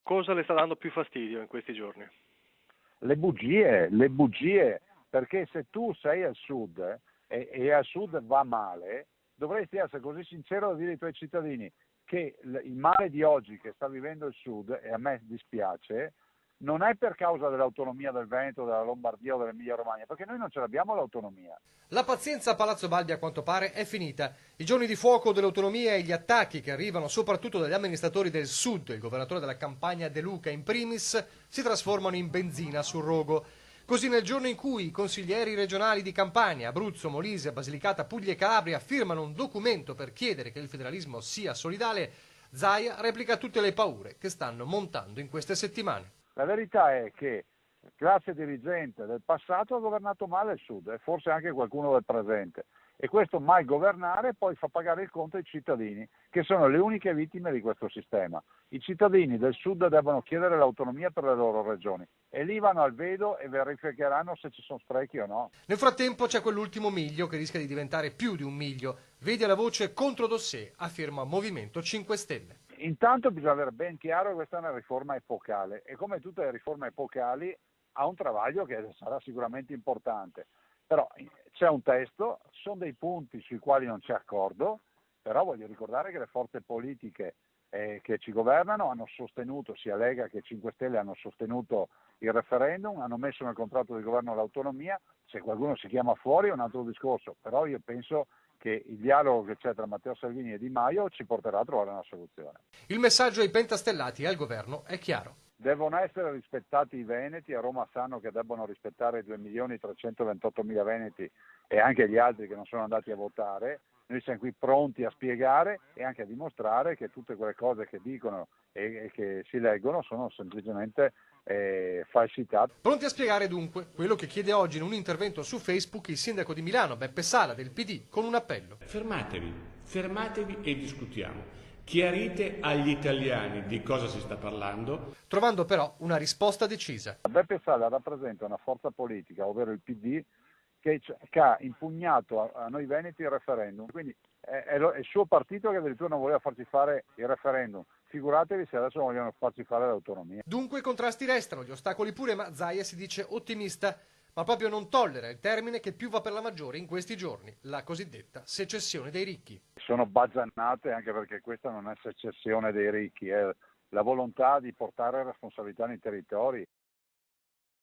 Cosa le sta dando più fastidio in questi giorni? Le bugie, perché se tu sei al sud e al sud va male, dovresti essere così sincero da dire ai tuoi cittadini che il male di oggi che sta vivendo il sud, e a me dispiace, non è per causa dell'autonomia del Veneto, della Lombardia o dell'Emilia Romagna, perché noi non ce l'abbiamo l'autonomia. La pazienza a Palazzo Balbi a quanto pare è finita. I giorni di fuoco dell'autonomia e gli attacchi che arrivano soprattutto dagli amministratori del sud, il governatore della Campania De Luca in primis, si trasformano in benzina sul rogo. Così nel giorno in cui i consiglieri regionali di Campania, Abruzzo, Molise, Basilicata, Puglia e Calabria firmano un documento per chiedere che il federalismo sia solidale, Zaia replica tutte le paure che stanno montando in queste settimane. La verità è che la classe dirigente del passato ha governato male il Sud e forse anche qualcuno del presente, e questo mal governare poi fa pagare il conto ai cittadini, che sono le uniche vittime di questo sistema. I cittadini del Sud devono chiedere l'autonomia per le loro regioni e lì vanno al vedo e verificheranno se ci sono sprechi o no. Nel frattempo c'è quell'ultimo miglio che rischia di diventare più di un miglio. Vedi la voce contro dossier, afferma Movimento 5 Stelle. Intanto bisogna avere ben chiaro che questa è una riforma epocale e come tutte le riforme epocali ha un travaglio che sarà sicuramente importante. Però c'è un testo, ci sono dei punti sui quali non c'è accordo, però voglio ricordare che le forze politiche che ci governano hanno sostenuto, sia Lega che 5 Stelle hanno sostenuto il referendum, hanno messo nel contratto di governo l'autonomia, se qualcuno si chiama fuori è un altro discorso, però io penso che il dialogo che c'è tra Matteo Salvini e Di Maio ci porterà a trovare una soluzione. Il messaggio ai pentastellati e al governo è chiaro. Devono essere rispettati i veneti, a Roma sanno che debbono rispettare 2.328.000 veneti e anche gli altri che non sono andati a votare. Noi siamo qui pronti a spiegare e anche a dimostrare che tutte quelle cose che dicono e che si leggono sono semplicemente falsità. Pronti a spiegare dunque quello che chiede oggi in un intervento su Facebook il sindaco di Milano, Beppe Sala, del PD, con un appello. Fermatevi e discutiamo. Chiarite agli italiani di cosa si sta parlando. Trovando però una risposta decisa. Beppe Sala rappresenta una forza politica, ovvero il PD, che ha impugnato a noi veneti il referendum, quindi è il suo partito che addirittura non voleva farci fare il referendum. Figuratevi se adesso vogliono farci fare l'autonomia. Dunque i contrasti restano, gli ostacoli pure, ma Zaia si dice ottimista, ma proprio non tollera il termine che più va per la maggiore in questi giorni, la cosiddetta secessione dei ricchi. Sono bagiannate anche perché questa non è secessione dei ricchi, è la volontà di portare responsabilità nei territori.